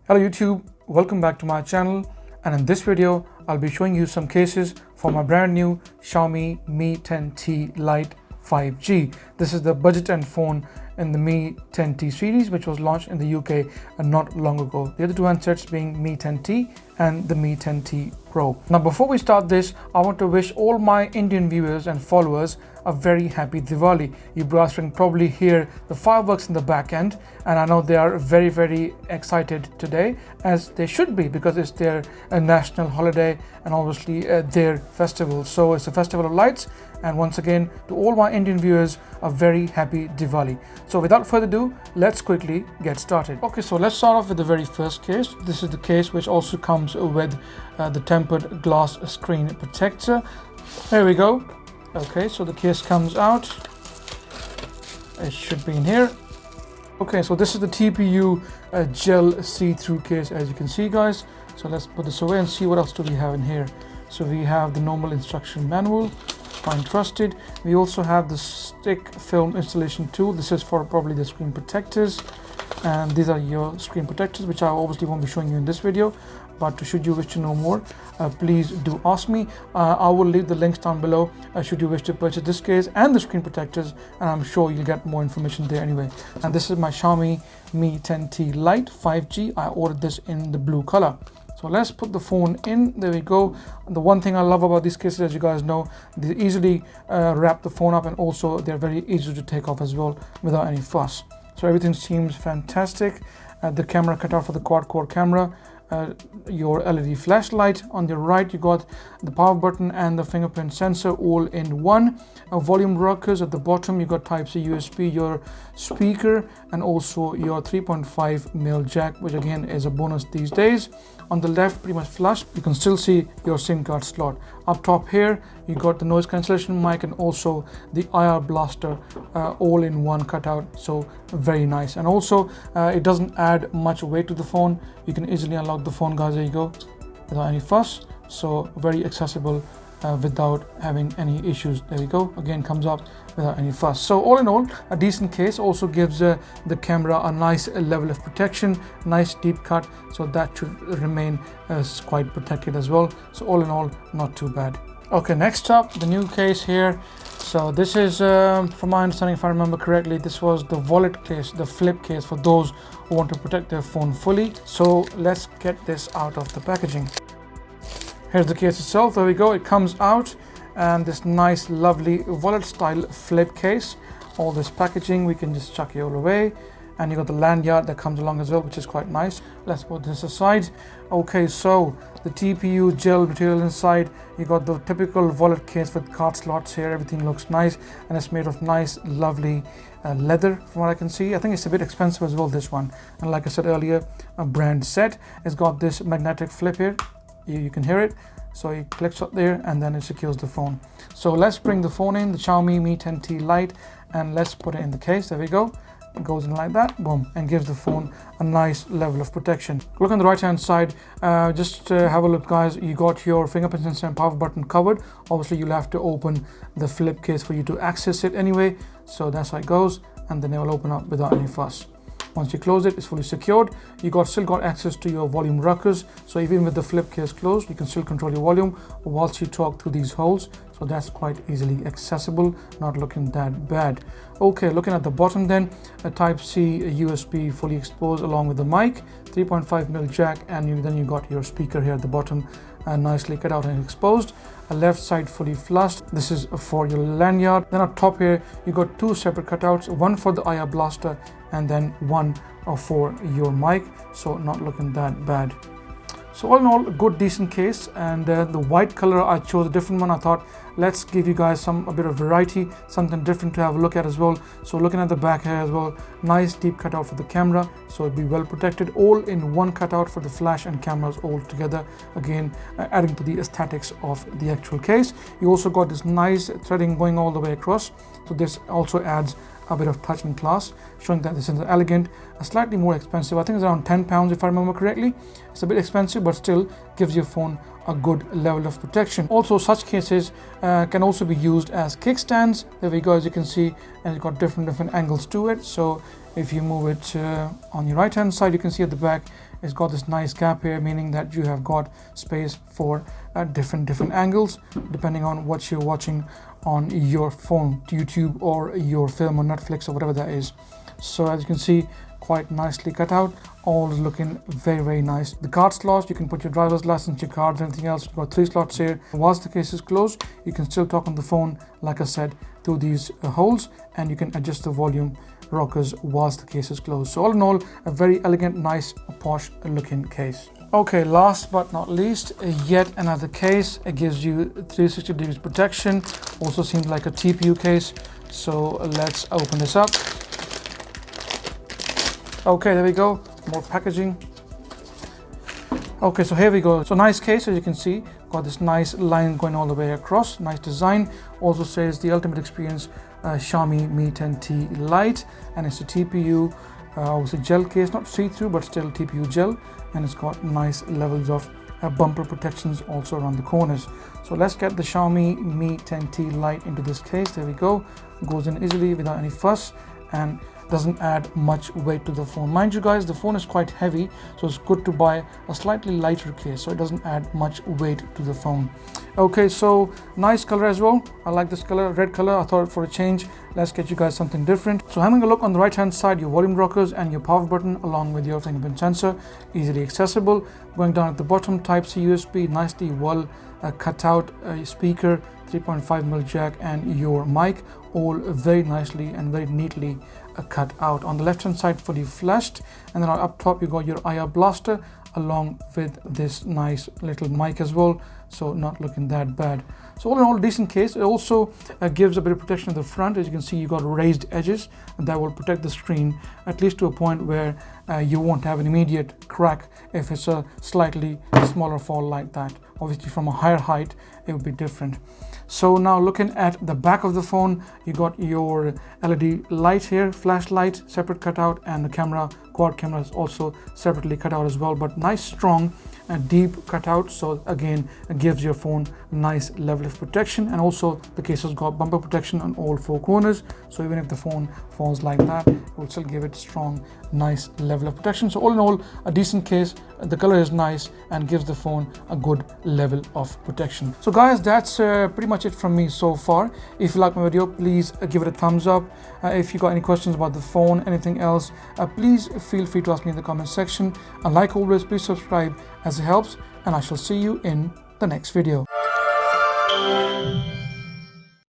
Hello YouTube, welcome back to my channel, and in this video I'll be showing you some cases for my brand new Xiaomi Mi 10T Lite 5G. This is the budget end phone in the Mi 10T series, which was launched in the UK not long ago. The other two handsets being Mi 10T and the Mi 10T Pro. Now before we start this, I want to wish all my Indian viewers and followers a very happy Diwali. You guys can probably hear the fireworks in the back end, and I know they are very excited today, as they should be, because it's their national holiday and obviously their festival. So it's a festival of lights, and once again to all my Indian viewers, a very happy Diwali. So without further ado, let's quickly get started. Okay, so let's start off with the very first case. This is the case which also comes with the tempered glass screen protector. There we go. Okay, so the case comes out. It should be in here. Okay, so this is the TPU gel see-through case, as you can see, guys. So let's put this away and see what else do we have in here. So we have the normal instruction manual, fine trusted. We also have the stick film installation tool. This is for probably the screen protectors, and these are your screen protectors, which I obviously won't be showing you in this video, but should you wish to know more, please do ask me. I will leave the links down below should you wish to purchase this case and the screen protectors, and I'm sure you'll get more information there anyway. And this is my Xiaomi Mi 10T Lite 5G. I ordered this in the blue color. So let's put the phone in. There we go. And the one thing I love about these cases, as you guys know, they easily wrap the phone up, and also they're very easy to take off as well without any fuss. So everything seems fantastic. The camera cutout for the quad-core camera, your LED flashlight. On the right you got the power button and the fingerprint sensor all in one. Volume rockers at the bottom. You got Type-C USB, your speaker, and also your 3.5mm jack, which again is a bonus these days. On the left, pretty much flush, you can still see your SIM card slot. Up top here you got the noise cancellation mic and also the IR blaster all in one cutout. So very nice, and also it doesn't add much weight to the phone. You can easily unlock the phone, guys. There you go, without any fuss. So very accessible without having any issues. There we go, again comes up without any fuss. So all in all, a decent case. Also gives the camera a nice level of protection, nice deep cut, so that should remain quite protected as well. So all in all, not too bad. Okay, next up, the new case here. So this is from my understanding, if I remember correctly, this was the wallet case, the flip case for those who want to protect their phone fully. So let's get this out of the packaging. Here's the case itself. There we go, it comes out, and this nice lovely wallet style flip case. All this packaging, we can just chuck it all away, and you got the lanyard that comes along as well, which is quite nice. Let's put this aside. Okay, so the TPU gel material inside. You got the typical wallet case with card slots here. Everything looks nice, and it's made of nice lovely leather from what I can see. I think it's a bit expensive as well, this one, and like I said earlier, a brand set. It's got this magnetic flip here. You can hear it, so it clicks up there and then it secures the phone. So let's bring the phone in, the Xiaomi Mi 10T Lite, and let's put it in the case. There we go. It goes in like that, boom, and gives the phone a nice level of protection. Look on the right hand side, just have a look, guys. You got your fingerprint sensor and power button covered. Obviously you'll have to open the flip case for you to access it anyway, so that's how it goes, and then it will open up without any fuss. Once you close it, it's fully secured. You still got access to your volume rockers, so even with the flip case closed, you can still control your volume whilst you talk through these holes. So that's quite easily accessible, not looking that bad. Okay, looking at the bottom then, a Type-C USB fully exposed along with the mic, 3.5mm jack, and then you got your speaker here at the bottom, nicely cut out and exposed. A left side fully flushed. This is for your lanyard. Then up top here, you got two separate cutouts, one for the IR blaster and then one for your mic. So not looking that bad. So all in all, a good decent case, and the white color, I chose a different one. I thought let's give you guys a bit of variety, something different to have a look at as well. So looking at the back here as well, nice deep cutout for the camera, so it'll be well protected, all in one cutout for the flash and cameras all together, again adding to the aesthetics of the actual case. You also got this nice threading going all the way across, so this also adds a bit of touch and class, showing that this is elegant, slightly more expensive. I think it's around £10 if I remember correctly. It's a bit expensive, but still gives your phone a good level of protection. Also, such cases can also be used as kickstands. There we go, as you can see, and it's got different angles to it. So if you move it on your right hand side, you can see at the back it's got this nice gap here, meaning that you have got space for different angles depending on what you're watching on your phone, YouTube or your film on Netflix or whatever that is. So as you can see, quite nicely cut out, all is looking very nice. The card slots, you can put your driver's license, your cards, anything else. You've got 3 slots here. Whilst the case is closed, you can still talk on the phone, like I said, through these holes, and you can adjust the volume rockers whilst the case is closed. So all in all, a very elegant, nice, posh looking case. Okay, last but not least, yet another case. It gives you 360 degrees protection. Also seems like a TPU case. So let's open this up. Okay, there we go, more packaging. Okay, so here we go. So nice case, as you can see, got this nice line going all the way across, nice design. Also says the ultimate experience Xiaomi Mi 10T Lite, and it's a TPU, obviously gel case, not see-through, but still TPU gel, and it's got nice levels of bumper protections also around the corners. So let's get the Xiaomi Mi 10T Lite into this case. There we go, goes in easily without any fuss, and doesn't add much weight to the phone. Mind you guys, the phone is quite heavy, so it's good to buy a slightly lighter case so it doesn't add much weight to the phone. Okay, so nice color as well. I like this color, red color. I thought for a change, let's get you guys something different. So having a look on the right hand side, your volume rockers and your power button along with your fingerprint sensor, easily accessible. Going down at the bottom, Type-C USB, nicely well cut out speaker, 3.5mm jack, and your mic, all very nicely and very neatly cut out. On the left hand side, fully flashed, and then up top you got your IR blaster along with this nice little mic as well, so not looking that bad. So all in all, decent case. It also gives a bit of protection at the front. As you can see, you got raised edges, and that will protect the screen at least to a point where you won't have an immediate crack if it's a slightly smaller fall like that. Obviously from a higher height it would be different. So now looking at the back of the phone, you got your LED light here, flashlight, separate cutout, and the camera, quad camera, is also separately cut out as well, but nice, strong and deep cutout. So again, it gives your phone a nice level of protection, and also the case has got bumper protection on all 4 corners, so even if the phone falls like that, it will still give it strong, nice level of protection. So all in all, a decent case. The color is nice and gives the phone a good level of protection. So guys, that's pretty much it from me so far. If you like my video, please give it a thumbs up. If you got any questions about the phone, anything else, please feel free to ask me in the comment section. And like always, please subscribe as it helps, and I shall see you in the next video.